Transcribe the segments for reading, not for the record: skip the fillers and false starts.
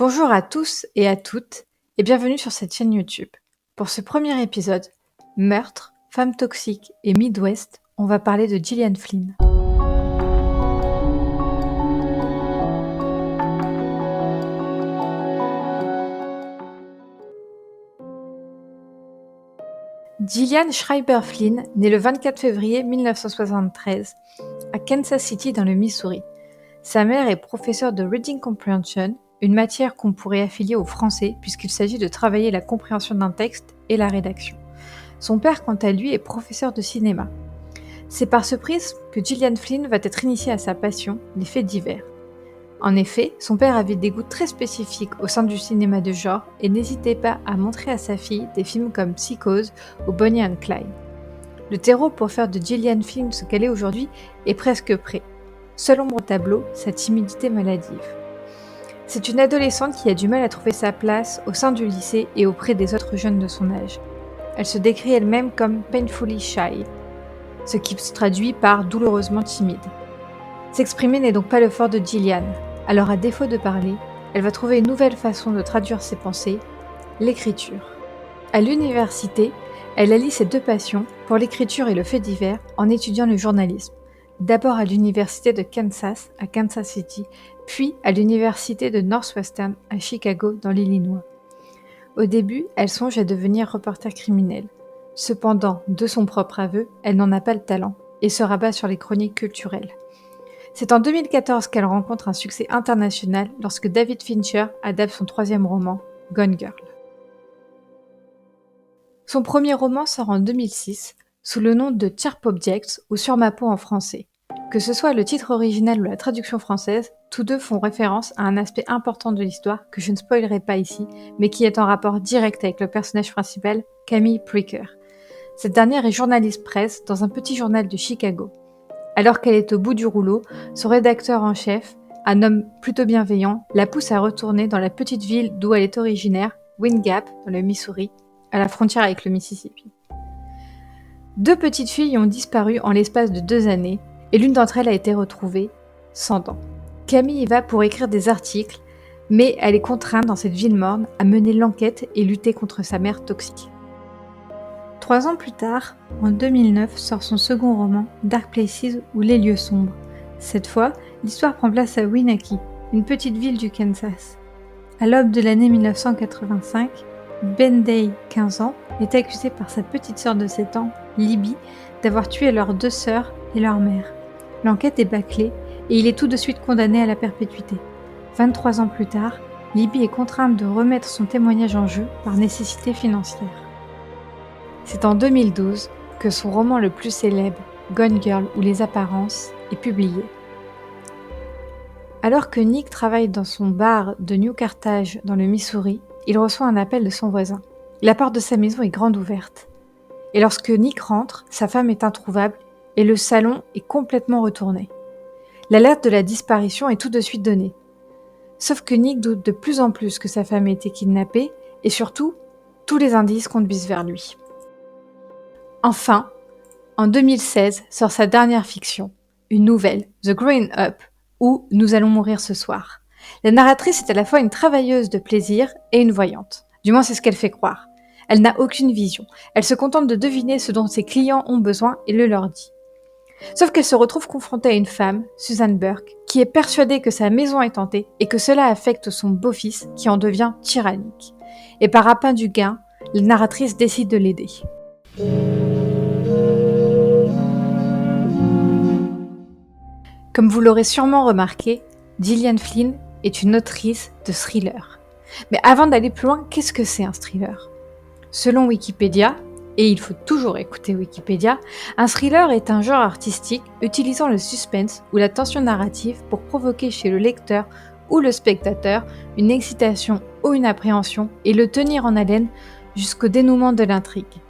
Bonjour à tous et à toutes et bienvenue sur cette chaîne YouTube. Pour ce premier épisode, meurtre, femmes toxiques et Midwest, on va parler de Gillian Flynn. Gillian Schreiber Flynn naît le 24 février 1973 à Kansas City dans le Missouri. Sa mère est professeure de Reading Comprehension, une matière qu'on pourrait affilier au français puisqu'il s'agit de travailler la compréhension d'un texte et la rédaction. Son père, quant à lui, est professeur de cinéma. C'est par ce prisme que Gillian Flynn va être initiée à sa passion, les faits divers. En effet, son père avait des goûts très spécifiques au sein du cinéma de genre et n'hésitait pas à montrer à sa fille des films comme Psychose ou Bonnie and Clyde. Le terreau pour faire de Gillian Flynn ce qu'elle est aujourd'hui est presque prêt. Seule ombre au tableau, sa timidité maladive. C'est une adolescente qui a du mal à trouver sa place au sein du lycée et auprès des autres jeunes de son âge. Elle se décrit elle-même comme « painfully shy », ce qui se traduit par « douloureusement timide ». S'exprimer n'est donc pas le fort de Gillian, alors à défaut de parler, elle va trouver une nouvelle façon de traduire ses pensées, l'écriture. À l'université, elle allie ses deux passions, pour l'écriture et le fait divers, en étudiant le journalisme. D'abord à l'université de Kansas, à Kansas City, puis à l'université de Northwestern, à Chicago, dans l'Illinois. Au début, elle songe à devenir reporter criminel. Cependant, de son propre aveu, elle n'en a pas le talent et se rabat sur les chroniques culturelles. C'est en 2014 qu'elle rencontre un succès international lorsque David Fincher adapte son troisième roman, Gone Girl. Son premier roman sort en 2006 sous le nom de Sharp Objects ou Sur ma peau en français. Que ce soit le titre original ou la traduction française, tous deux font référence à un aspect important de l'histoire que je ne spoilerai pas ici, mais qui est en rapport direct avec le personnage principal, Camille Pricker. Cette dernière est journaliste presse dans un petit journal de Chicago. Alors qu'elle est au bout du rouleau, son rédacteur en chef, un homme plutôt bienveillant, la pousse à retourner dans la petite ville d'où elle est originaire, Wind Gap, dans le Missouri, à la frontière avec le Mississippi. Deux petites filles ont disparu en l'espace de 2 années, et l'une d'entre elles a été retrouvée, sans dents. Camille y va pour écrire des articles, mais elle est contrainte dans cette ville morne à mener l'enquête et lutter contre sa mère toxique. 3 ans plus tard, en 2009, sort son second roman, Dark Places ou Les lieux sombres. Cette fois, l'histoire prend place à Winaki, une petite ville du Kansas. À l'aube de l'année 1985, Ben Day, 15 ans, est accusé par sa petite sœur de 7 ans, Libby, d'avoir tué leurs 2 sœurs et leur mère. L'enquête est bâclée et il est tout de suite condamné à la perpétuité. 23 ans plus tard, Libby est contrainte de remettre son témoignage en jeu par nécessité financière. C'est en 2012 que son roman le plus célèbre, Gone Girl ou Les apparences, est publié. Alors que Nick travaille dans son bar de New Carthage dans le Missouri, il reçoit un appel de son voisin. La porte de sa maison est grande ouverte. Et lorsque Nick rentre, sa femme est introuvable et le salon est complètement retourné. L'alerte de la disparition est tout de suite donnée. Sauf que Nick doute de plus en plus que sa femme ait été kidnappée et surtout, tous les indices conduisent vers lui. Enfin, en 2016 sort sa dernière fiction, une nouvelle, The Growing Up, ou Nous allons mourir ce soir. La narratrice est à la fois une travailleuse de plaisir et une voyante. Du moins c'est ce qu'elle fait croire. Elle n'a aucune vision. Elle se contente de deviner ce dont ses clients ont besoin et le leur dit. Sauf qu'elle se retrouve confrontée à une femme, Susan Burke, qui est persuadée que sa maison est hantée et que cela affecte son beau-fils qui en devient tyrannique. Et par appât du gain, la narratrice décide de l'aider. Comme vous l'aurez sûrement remarqué, Gillian Flynn est une autrice de thriller. Mais avant d'aller plus loin, qu'est-ce que c'est un thriller ? Selon Wikipédia, et il faut toujours écouter Wikipédia, un thriller est un genre artistique utilisant le suspense ou la tension narrative pour provoquer chez le lecteur ou le spectateur une excitation ou une appréhension et le tenir en haleine jusqu'au dénouement de l'intrigue.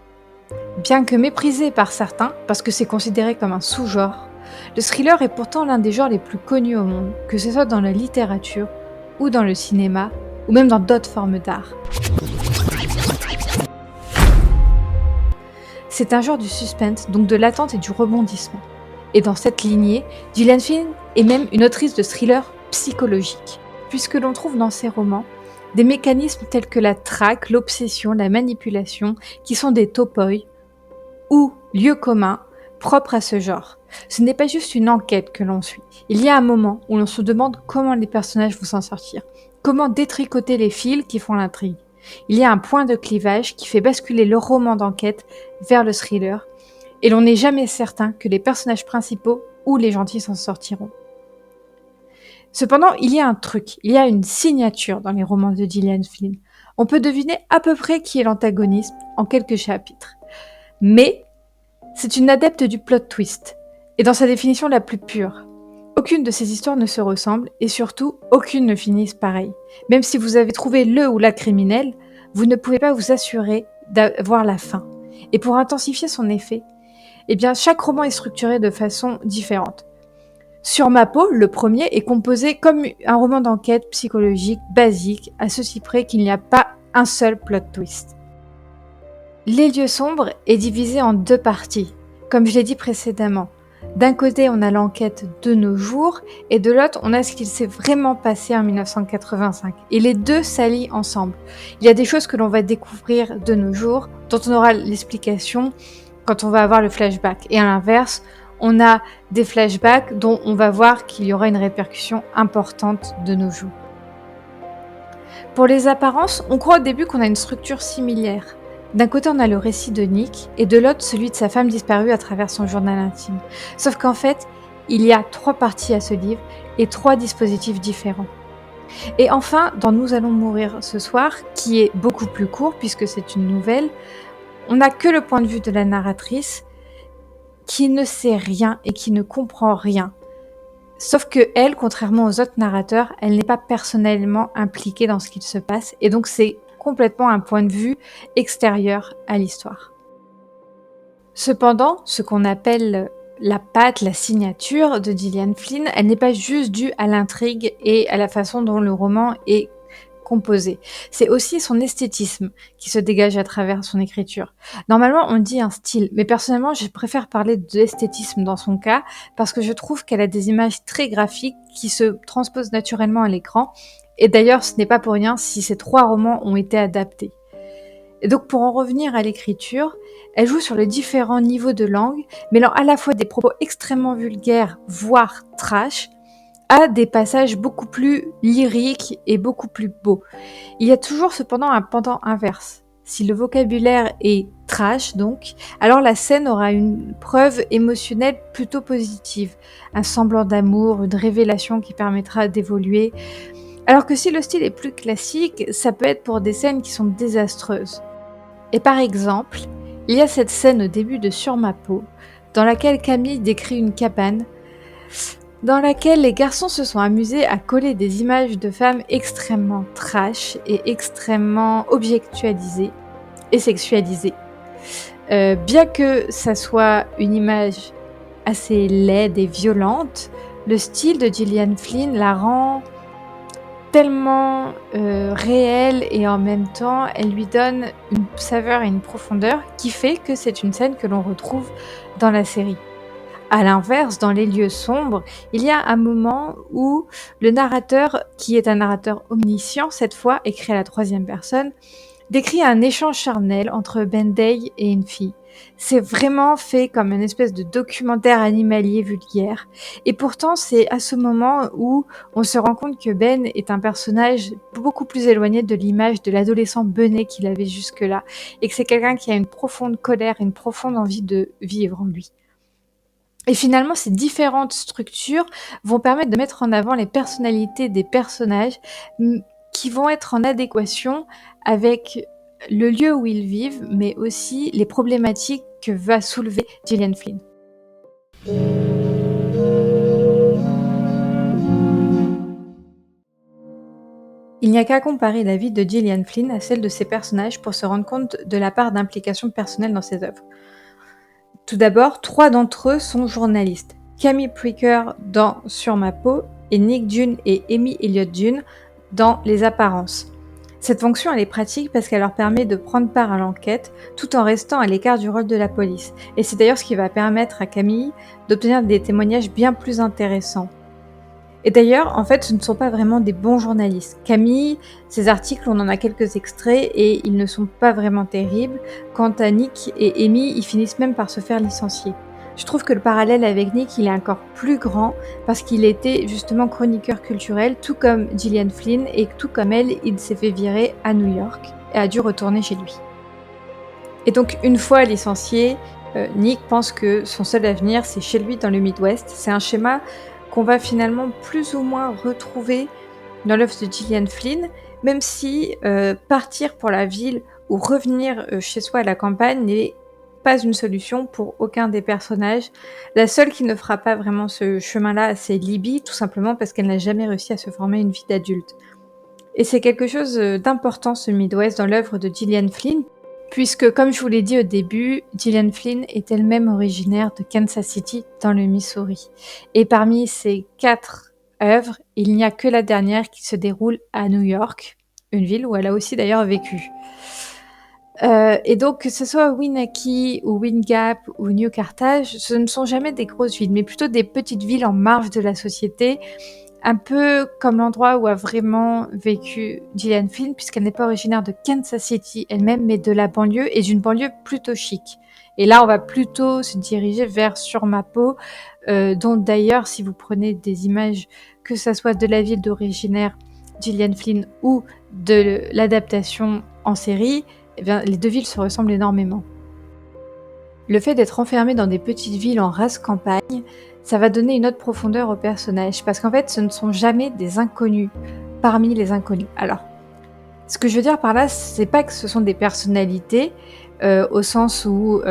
Bien que méprisé par certains, parce que c'est considéré comme un sous-genre, le thriller est pourtant l'un des genres les plus connus au monde, que ce soit dans la littérature, ou dans le cinéma, ou même dans d'autres formes d'art. C'est un genre du suspense, donc de l'attente et du rebondissement. Et dans cette lignée, Gillian Flynn est même une autrice de thriller psychologique. puisque l'on trouve dans ces romans des mécanismes tels que la traque, l'obsession, la manipulation, qui sont des topoi, ou lieux communs, propres à ce genre. Ce n'est pas juste une enquête que l'on suit. Il y a un moment où l'on se demande comment les personnages vont s'en sortir, comment détricoter les fils qui font l'intrigue. Il y a un point de clivage qui fait basculer le roman d'enquête vers le thriller, et l'on n'est jamais certain que les personnages principaux ou les gentils s'en sortiront. Cependant, il y a un truc, il y a une signature dans les romans de Gillian Flynn. On peut deviner à peu près qui est l'antagoniste en quelques chapitres. Mais c'est une adepte du plot twist, et dans sa définition la plus pure. Aucune de ces histoires ne se ressemble, et surtout, aucune ne finissent pareil. Même si vous avez trouvé le ou la criminelle, vous ne pouvez pas vous assurer d'avoir la fin. Et pour intensifier son effet, eh bien, chaque roman est structuré de façon différente. Sur ma peau, le premier est composé comme un roman d'enquête psychologique basique, à ceci près qu'il n'y a pas un seul plot twist. Les lieux sombres est divisé en deux parties, comme je l'ai dit précédemment. D'un côté, on a l'enquête de nos jours, et de l'autre, on a ce qu'il s'est vraiment passé en 1985. Et les deux s'allient ensemble. Il y a des choses que l'on va découvrir de nos jours, dont on aura l'explication quand on va avoir le flashback. Et à l'inverse, on a des flashbacks dont on va voir qu'il y aura une répercussion importante de nos jours. Pour les apparences, on croit au début qu'on a une structure similaire. D'un côté, on a le récit de Nick, et de l'autre, celui de sa femme disparue à travers son journal intime. Sauf qu'en fait, il y a 3 parties à ce livre, et 3 dispositifs différents. Et enfin, dans Nous allons mourir ce soir, qui est beaucoup plus court, puisque c'est une nouvelle, on n'a que le point de vue de la narratrice, qui ne sait rien et qui ne comprend rien. Sauf que elle, contrairement aux autres narrateurs, elle n'est pas personnellement impliquée dans ce qu'il se passe, et donc c'est complètement un point de vue extérieur à l'histoire. Cependant, ce qu'on appelle la patte, la signature de Gillian Flynn, elle n'est pas juste due à l'intrigue et à la façon dont le roman est composé. C'est aussi son esthétisme qui se dégage à travers son écriture. Normalement, on dit un style, mais personnellement, je préfère parler d'esthétisme dans son cas, parce que je trouve qu'elle a des images très graphiques qui se transposent naturellement à l'écran. Et d'ailleurs, ce n'est pas pour rien si ces 3 romans ont été adaptés. Et donc, pour en revenir à l'écriture, elle joue sur les différents niveaux de langue, mêlant à la fois des propos extrêmement vulgaires, voire trash, à des passages beaucoup plus lyriques et beaucoup plus beaux. Il y a toujours cependant un pendant inverse. Si le vocabulaire est trash, donc, alors la scène aura une preuve émotionnelle plutôt positive, un semblant d'amour, une révélation qui permettra d'évoluer. Alors que si le style est plus classique, ça peut être pour des scènes qui sont désastreuses. Et par exemple, il y a cette scène au début de Sur ma peau, dans laquelle Camille décrit une cabane, dans laquelle les garçons se sont amusés à coller des images de femmes extrêmement trash et extrêmement objectualisées et sexualisées. Bien que ça soit une image assez laide et violente, le style de Gillian Flynn la rend tellement réelle, et en même temps elle lui donne une saveur et une profondeur qui fait que c'est une scène que l'on retrouve dans la série. À l'inverse, dans Les lieux sombres, il y a un moment où le narrateur, qui est un narrateur omniscient cette fois, écrit à la 3e personne, décrit un échange charnel entre Ben Day et une fille. C'est vraiment fait comme une espèce de documentaire animalier vulgaire. Et pourtant, c'est à ce moment où on se rend compte que Ben est un personnage beaucoup plus éloigné de l'image de l'adolescent benet qu'il avait jusque-là, et que c'est quelqu'un qui a une profonde colère, une profonde envie de vivre en lui. Et finalement, ces différentes structures vont permettre de mettre en avant les personnalités des personnages qui vont être en adéquation avec le lieu où ils vivent, mais aussi les problématiques que va soulever Gillian Flynn. Il n'y a qu'à comparer la vie de Gillian Flynn à celle de ses personnages pour se rendre compte de la part d'implication personnelle dans ses œuvres. Tout d'abord, 3 d'entre eux sont journalistes. Camille Pricker dans Sur ma peau et Nick Dunne et Amy Elliott Dunne dans Les apparences. Cette fonction elle est pratique parce qu'elle leur permet de prendre part à l'enquête tout en restant à l'écart du rôle de la police. Et c'est d'ailleurs ce qui va permettre à Camille d'obtenir des témoignages bien plus intéressants. Et d'ailleurs, en fait, ce ne sont pas vraiment des bons journalistes. Camille, ses articles, on en a quelques extraits et ils ne sont pas vraiment terribles. Quant à Nick et Amy, ils finissent même par se faire licencier. Je trouve que le parallèle avec Nick, il est encore plus grand parce qu'il était justement chroniqueur culturel, tout comme Gillian Flynn, et tout comme elle, il s'est fait virer à New York et a dû retourner chez lui. Et donc, une fois licencié, Nick pense que son seul avenir, c'est chez lui dans le Midwest. C'est un schéma qu'on va finalement plus ou moins retrouver dans l'œuvre de Gillian Flynn, même si partir pour la ville ou revenir chez soi à la campagne n'est pas une solution pour aucun des personnages. La seule qui ne fera pas vraiment ce chemin-là, c'est Libby, tout simplement parce qu'elle n'a jamais réussi à se former une vie d'adulte. Et c'est quelque chose d'important, ce Midwest, dans l'œuvre de Gillian Flynn, puisque, comme je vous l'ai dit au début, Gillian Flynn est elle-même originaire de Kansas City, dans le Missouri. Et parmi ces 4 œuvres, il n'y a que la dernière qui se déroule à New York, une ville où elle a aussi d'ailleurs vécu. Et donc, que ce soit Winnequi ou Wind Gap ou New Carthage, ce ne sont jamais des grosses villes, mais plutôt des petites villes en marge de la société, un peu comme l'endroit où a vraiment vécu Gillian Flynn, puisqu'elle n'est pas originaire de Kansas City elle-même, mais de la banlieue, et d'une banlieue plutôt chic. Et là, on va plutôt se diriger vers Sur ma peau, dont d'ailleurs, si vous prenez des images, que ça soit de la ville d'originaire Gillian Flynn ou de l'adaptation en série, eh bien, les deux villes se ressemblent énormément. Le fait d'être enfermé dans des petites villes en race campagne, ça va donner une autre profondeur aux personnages, parce qu'en fait, ce ne sont jamais des inconnus parmi les inconnus. Alors, ce que je veux dire par là, c'est pas que ce sont des personnalités, au sens où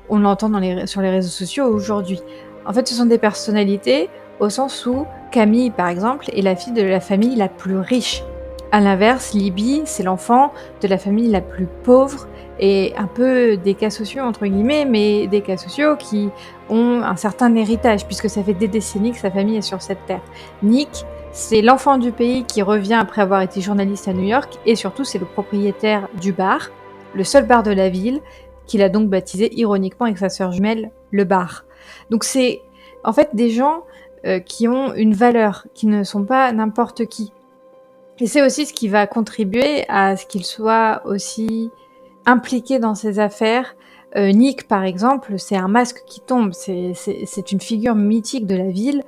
on l'entend sur les réseaux sociaux aujourd'hui. En fait, ce sont des personnalités au sens où Camille, par exemple, est la fille de la famille la plus riche. À l'inverse, Libby, c'est l'enfant de la famille la plus pauvre et un peu des cas sociaux, entre guillemets, mais des cas sociaux qui ont un certain héritage, puisque ça fait des décennies que sa famille est sur cette terre. Nick, c'est l'enfant du pays qui revient après avoir été journaliste à New York, et surtout c'est le propriétaire du bar, le seul bar de la ville, qu'il a donc baptisé ironiquement avec sa sœur jumelle, le bar. Donc c'est en fait des gens qui ont une valeur, qui ne sont pas n'importe qui. Et c'est aussi ce qui va contribuer à ce qu'ils soient aussi impliqués dans ces affaires. Nick, par exemple, c'est un masque qui tombe, c'est une figure mythique de la ville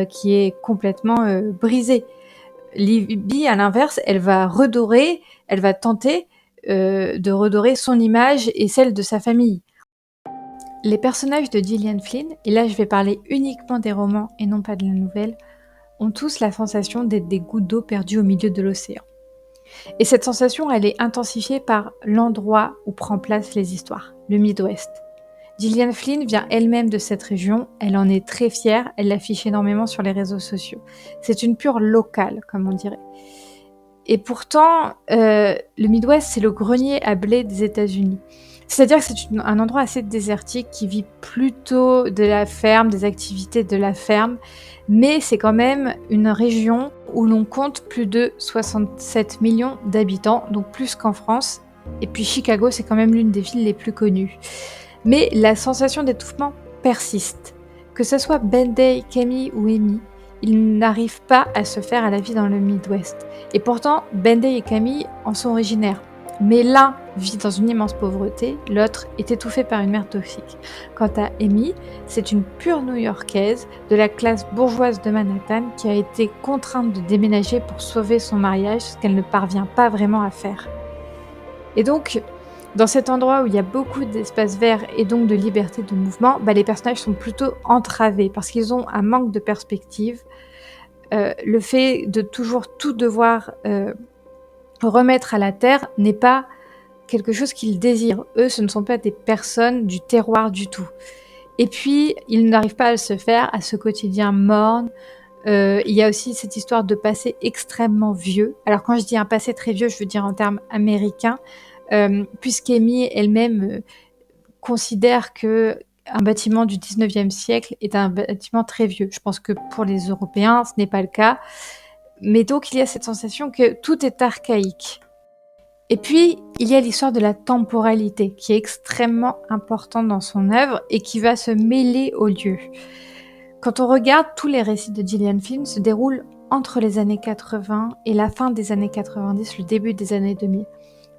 qui est complètement brisée. Libby, à l'inverse, elle va tenter de redorer son image et celle de sa famille. Les personnages de Gillian Flynn, et là je vais parler uniquement des romans et non pas de la nouvelle, ont tous la sensation d'être des gouttes d'eau perdues au milieu de l'océan. Et cette sensation, elle est intensifiée par l'endroit où prend place les histoires, le Midwest. Gillian Flynn vient elle-même de cette région, elle en est très fière, elle l'affiche énormément sur les réseaux sociaux. C'est une pure locale, comme on dirait. Et pourtant, le Midwest, c'est le grenier à blé des États-Unis. C'est-à-dire que c'est un endroit assez désertique qui vit plutôt de la ferme, des activités de la ferme, mais c'est quand même une région où l'on compte plus de 67 millions d'habitants, donc plus qu'en France. Et puis Chicago, c'est quand même l'une des villes les plus connues. Mais la sensation d'étouffement persiste. Que ce soit Benday, Camille ou Amy, ils n'arrivent pas à se faire à la vie dans le Midwest. Et pourtant, Benday et Camille en sont originaires. Mais l'un vit dans une immense pauvreté, l'autre est étouffé par une mère toxique. Quant à Amy, c'est une pure New-Yorkaise de la classe bourgeoise de Manhattan qui a été contrainte de déménager pour sauver son mariage, ce qu'elle ne parvient pas vraiment à faire. Et donc, dans cet endroit où il y a beaucoup d'espaces verts et donc de liberté de mouvement, les personnages sont plutôt entravés parce qu'ils ont un manque de perspective. Le fait de toujours tout devoir remettre à la terre n'est pas quelque chose qu'ils désirent. Eux, ce ne sont pas des personnes du terroir du tout. Et puis, ils n'arrivent pas à se faire à ce quotidien morne. Il y a aussi cette histoire de passé extrêmement vieux. Alors quand je dis un passé très vieux, je veux dire en termes américains, puisqu'Amy elle-même considère que un bâtiment du 19e siècle est un bâtiment très vieux. Je pense que pour les Européens, ce n'est pas le cas. Mais donc, il y a cette sensation que tout est archaïque. Et puis, il y a l'histoire de la temporalité, qui est extrêmement importante dans son œuvre et qui va se mêler au lieu. Quand on regarde, tous les récits de Gillian Flynn se déroulent entre les années 80 et la fin des années 90, le début des années 2000.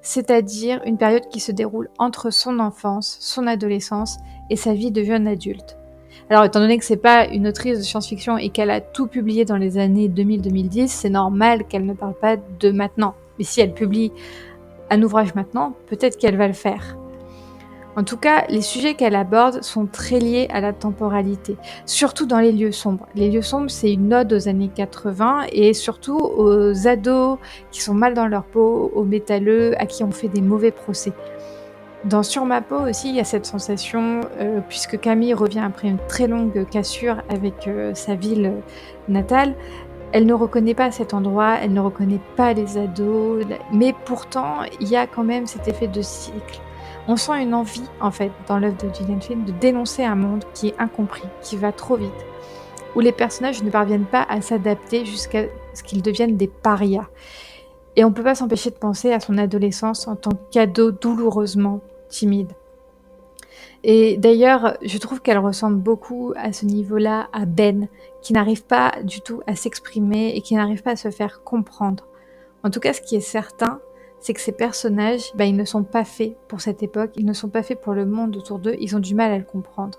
C'est-à-dire une période qui se déroule entre son enfance, son adolescence et sa vie de jeune adulte. Alors, étant donné que c'est pas une autrice de science-fiction et qu'elle a tout publié dans les années 2000-2010, c'est normal qu'elle ne parle pas de maintenant. Mais si elle publie un ouvrage maintenant, peut-être qu'elle va le faire. En tout cas, les sujets qu'elle aborde sont très liés à la temporalité, surtout dans les lieux sombres. Les lieux sombres, c'est une ode aux années 80 et surtout aux ados qui sont mal dans leur peau, aux métalleux, à qui on fait des mauvais procès. Dans Sur ma peau aussi, il y a cette sensation, puisque Camille revient après une très longue cassure avec sa ville natale, elle ne reconnaît pas cet endroit, elle ne reconnaît pas les ados, mais pourtant, il y a quand même cet effet de cycle. On sent une envie, en fait, dans l'œuvre de Gillian Flynn, de dénoncer un monde qui est incompris, qui va trop vite, où les personnages ne parviennent pas à s'adapter jusqu'à ce qu'ils deviennent des parias. Et on ne peut pas s'empêcher de penser à son adolescence en tant qu'ado douloureusement timide. Et d'ailleurs, je trouve qu'elle ressemble beaucoup à ce niveau-là à Ben, qui n'arrive pas du tout à s'exprimer et qui n'arrive pas à se faire comprendre. En tout cas, ce qui est certain, c'est que ces personnages, ils ne sont pas faits pour cette époque, ils ne sont pas faits pour le monde autour d'eux, ils ont du mal à le comprendre.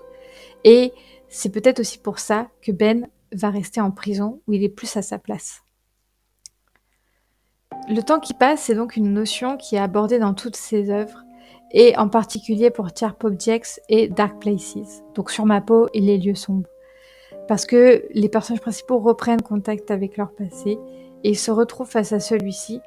Et c'est peut-être aussi pour ça que Ben va rester en prison, où il est plus à sa place. Le temps qui passe, c'est donc une notion qui est abordée dans toutes ses œuvres, et en particulier pour Sharp Objects et Dark Places, donc Sur ma peau et Les lieux sombres. Parce que les personnages principaux reprennent contact avec leur passé, et ils se retrouvent face à celui-ci.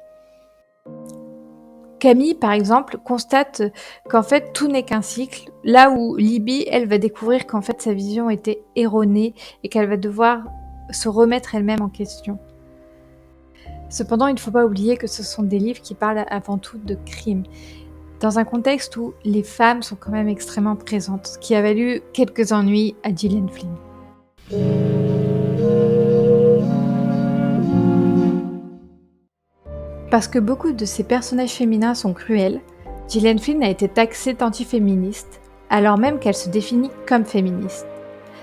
Camille, par exemple, constate qu'en fait tout n'est qu'un cycle, là où Libby, elle, va découvrir qu'en fait sa vision était erronée et qu'elle va devoir se remettre elle-même en question. Cependant, il ne faut pas oublier que ce sont des livres qui parlent avant tout de crimes, dans un contexte où les femmes sont quand même extrêmement présentes, ce qui a valu quelques ennuis à Gillian Flynn. Parce que beaucoup de ces personnages féminins sont cruels, Gillian Flynn a été taxée d'antiféministe, alors même qu'elle se définit comme féministe.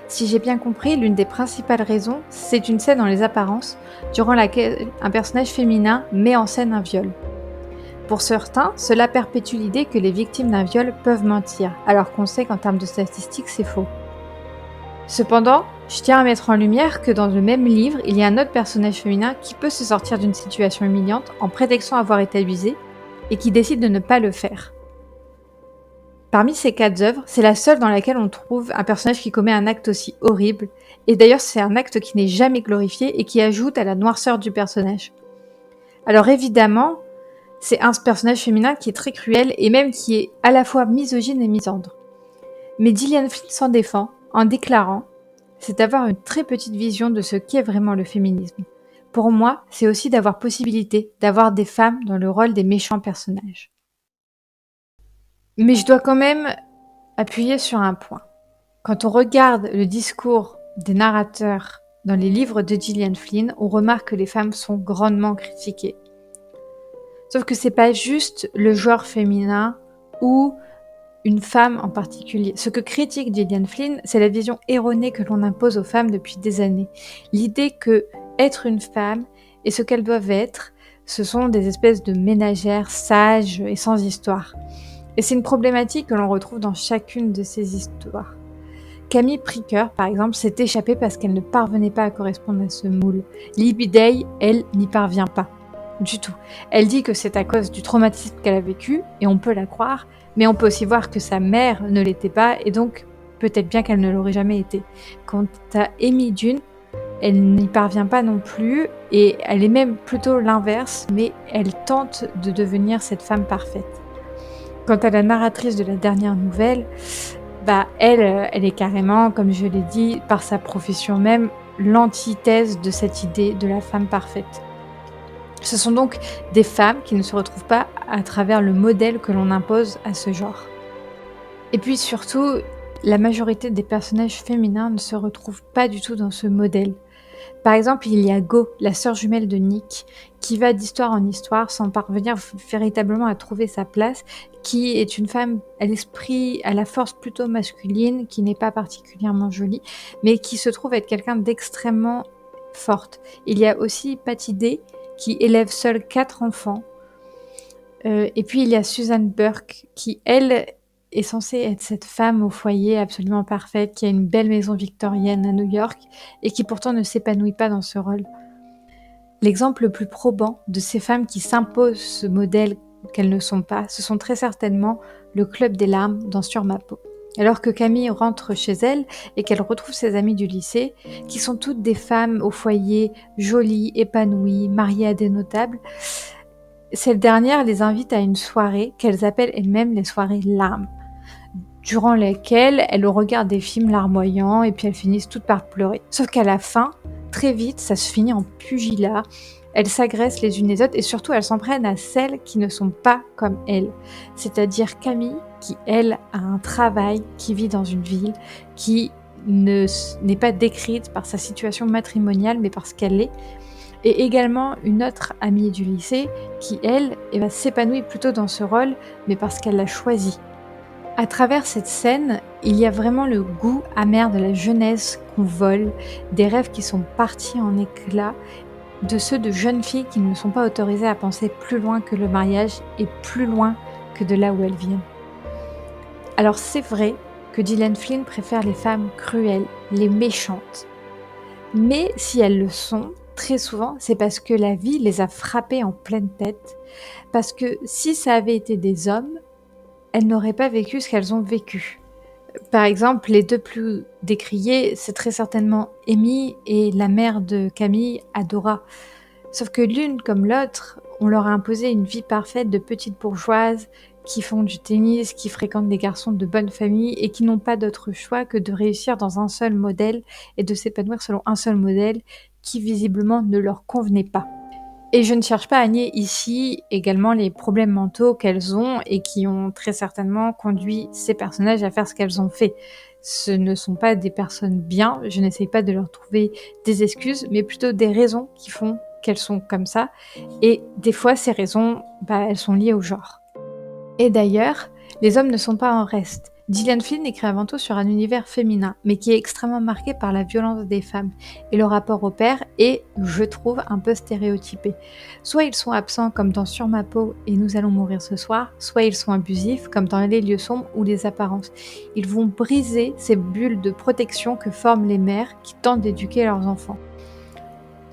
Si j'ai bien compris, l'une des principales raisons, c'est une scène dans Les Apparences, durant laquelle un personnage féminin met en scène un viol. Pour certains, cela perpétue l'idée que les victimes d'un viol peuvent mentir, alors qu'on sait qu'en termes de statistiques, c'est faux. Cependant, je tiens à mettre en lumière que dans le même livre, il y a un autre personnage féminin qui peut se sortir d'une situation humiliante en prétextant avoir été abusé et qui décide de ne pas le faire. Parmi ces 4 œuvres, c'est la seule dans laquelle on trouve un personnage qui commet un acte aussi horrible, et d'ailleurs c'est un acte qui n'est jamais glorifié et qui ajoute à la noirceur du personnage. Alors évidemment, c'est un personnage féminin qui est très cruel et même qui est à la fois misogyne et misandre. Mais Gillian Flynn s'en défend en déclarant « c'est avoir une très petite vision de ce qu'est vraiment le féminisme. Pour moi, c'est aussi d'avoir possibilité d'avoir des femmes dans le rôle des méchants personnages. » Mais je dois quand même appuyer sur un point. Quand on regarde le discours des narrateurs dans les livres de Gillian Flynn, on remarque que les femmes sont grandement critiquées. Sauf que c'est pas juste le genre féminin ou une femme en particulier. Ce que critique Gillian Flynn, c'est la vision erronée que l'on impose aux femmes depuis des années. L'idée que être une femme et ce qu'elles doivent être, ce sont des espèces de ménagères sages et sans histoire. Et c'est une problématique que l'on retrouve dans chacune de ces histoires. Camille Pricker, par exemple, s'est échappée parce qu'elle ne parvenait pas à correspondre à ce moule. Libby Day, elle, n'y parvient pas. Du tout. Elle dit que c'est à cause du traumatisme qu'elle a vécu, et on peut la croire, mais on peut aussi voir que sa mère ne l'était pas, et donc peut-être bien qu'elle ne l'aurait jamais été. Quant à Amy Dune, elle n'y parvient pas non plus, et elle est même plutôt l'inverse, mais elle tente de devenir cette femme parfaite. Quant à la narratrice de la dernière nouvelle, elle est carrément, comme je l'ai dit, par sa profession même, l'antithèse de cette idée de la femme parfaite. Ce sont donc des femmes qui ne se retrouvent pas à travers le modèle que l'on impose à ce genre. Et puis surtout, la majorité des personnages féminins ne se retrouvent pas du tout dans ce modèle. Par exemple, il y a Go, la sœur jumelle de Nick, qui va d'histoire en histoire sans parvenir véritablement à trouver sa place, qui est une femme à l'esprit, à la force plutôt masculine, qui n'est pas particulièrement jolie, mais qui se trouve être quelqu'un d'extrêmement forte. Il y a aussi Patty Day, qui élève seule 4 enfants. Et puis il y a Susan Burke, qui elle est censée être cette femme au foyer absolument parfaite, qui a une belle maison victorienne à New York, et qui pourtant ne s'épanouit pas dans ce rôle. L'exemple le plus probant de ces femmes qui s'imposent ce modèle qu'elles ne sont pas, ce sont très certainement le Club des larmes dans Sur ma peau. Alors que Camille rentre chez elle et qu'elle retrouve ses amies du lycée, qui sont toutes des femmes au foyer, jolies, épanouies, mariées à des notables, cette dernière les invite à une soirée qu'elles appellent elles-mêmes les soirées larmes, durant lesquelles elles regardent des films larmoyants et puis elles finissent toutes par pleurer. Sauf qu'à la fin, très vite, ça se finit en pugilat. Elles s'agressent les unes les autres et surtout elles s'en prennent à celles qui ne sont pas comme elles. C'est-à-dire Camille, qui elle a un travail, qui vit dans une ville, qui n'est pas décrite par sa situation matrimoniale mais parce qu'elle est. Et également une autre amie du lycée qui, elle, s'épanouit plutôt dans ce rôle, mais parce qu'elle l'a choisi. À travers cette scène, il y a vraiment le goût amer de la jeunesse qu'on vole, des rêves qui sont partis en éclats, de ceux de jeunes filles qui ne sont pas autorisées à penser plus loin que le mariage et plus loin que de là où elles viennent. Alors c'est vrai que Gillian Flynn préfère les femmes cruelles, les méchantes. Mais si elles le sont, très souvent, c'est parce que la vie les a frappées en pleine tête. Parce que si ça avait été des hommes, elles n'auraient pas vécu ce qu'elles ont vécu. Par exemple, les deux plus décriés, c'est très certainement Amy et la mère de Camille, Adora. Sauf que l'une comme l'autre, on leur a imposé une vie parfaite de petites bourgeoises qui font du tennis, qui fréquentent des garçons de bonne famille et qui n'ont pas d'autre choix que de réussir dans un seul modèle et de s'épanouir selon un seul modèle qui visiblement ne leur convenait pas. Et je ne cherche pas à nier ici également les problèmes mentaux qu'elles ont et qui ont très certainement conduit ces personnages à faire ce qu'elles ont fait. Ce ne sont pas des personnes bien, je n'essaye pas de leur trouver des excuses, mais plutôt des raisons qui font qu'elles sont comme ça. Et des fois, ces raisons, elles sont liées au genre. Et d'ailleurs, les hommes ne sont pas en reste. Gillian Flynn écrit avant tout sur un univers féminin, mais qui est extrêmement marqué par la violence des femmes. Et le rapport au père est, je trouve, un peu stéréotypé. Soit ils sont absents comme dans Sur ma peau et Nous allons mourir ce soir, soit ils sont abusifs comme dans Les lieux sombres ou Les apparences. Ils vont briser ces bulles de protection que forment les mères qui tentent d'éduquer leurs enfants.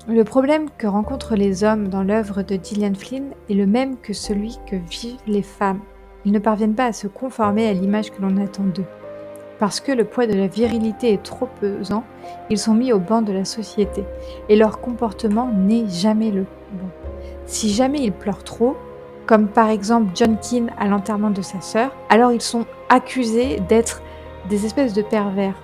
Le problème que rencontrent les hommes dans l'œuvre de Gillian Flynn est le même que celui que vivent les femmes. Ils ne parviennent pas à se conformer à l'image que l'on attend d'eux. Parce que le poids de la virilité est trop pesant, ils sont mis au banc de la société, et leur comportement n'est jamais le bon. Si jamais ils pleurent trop, comme par exemple John Keane à l'enterrement de sa sœur, alors ils sont accusés d'être des espèces de pervers.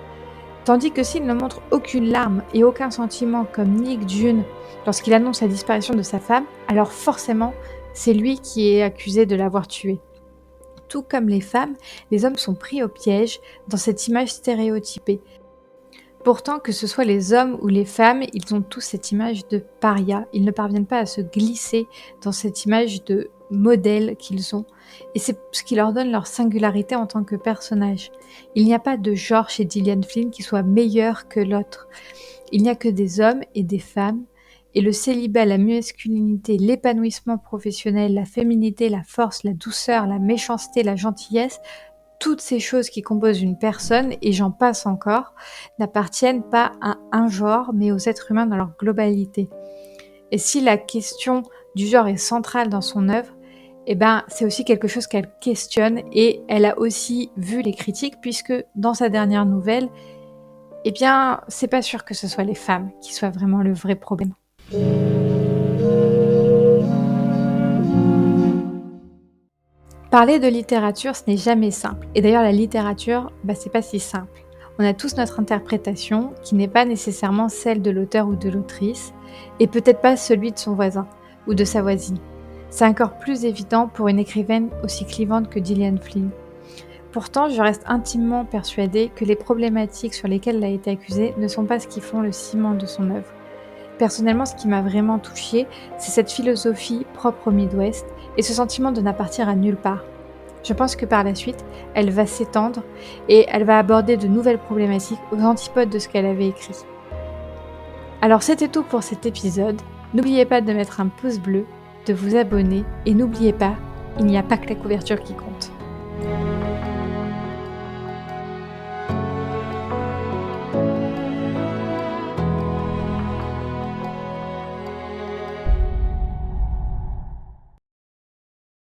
Tandis que s'il ne montre aucune larme et aucun sentiment comme Nick June lorsqu'il annonce la disparition de sa femme, alors forcément, c'est lui qui est accusé de l'avoir tuée. Tout comme les femmes, les hommes sont pris au piège dans cette image stéréotypée. Pourtant, que ce soit les hommes ou les femmes, ils ont tous cette image de paria. Ils ne parviennent pas à se glisser dans cette image de modèle qu'ils ont. Et c'est ce qui leur donne leur singularité en tant que personnage. Il n'y a pas de genre chez Gillian Flynn qui soit meilleur que l'autre. Il n'y a que des hommes et des femmes. Et le célibat, la masculinité, l'épanouissement professionnel, la féminité, la force, la douceur, la méchanceté, la gentillesse, toutes ces choses qui composent une personne, et j'en passe encore, n'appartiennent pas à un genre, mais aux êtres humains dans leur globalité. Et si la question du genre est centrale dans son œuvre, c'est aussi quelque chose qu'elle questionne, et elle a aussi vu les critiques, puisque dans sa dernière nouvelle, c'est pas sûr que ce soit les femmes qui soient vraiment le vrai problème. Parler de littérature, ce n'est jamais simple. Et d'ailleurs, la littérature, c'est pas si simple. On a tous notre interprétation, qui n'est pas nécessairement celle de l'auteur ou de l'autrice, et peut-être pas celui de son voisin ou de sa voisine. C'est encore plus évident pour une écrivaine aussi clivante que Gillian Flynn. Pourtant, je reste intimement persuadée que les problématiques sur lesquelles elle a été accusée ne sont pas ce qui font le ciment de son œuvre. Personnellement, ce qui m'a vraiment touchée, c'est cette philosophie propre au Midwest et ce sentiment de n'appartenir à nulle part. Je pense que par la suite, elle va s'étendre et elle va aborder de nouvelles problématiques aux antipodes de ce qu'elle avait écrit. Alors c'était tout pour cet épisode. N'oubliez pas de mettre un pouce bleu, de vous abonner et n'oubliez pas, il n'y a pas que la couverture qui compte.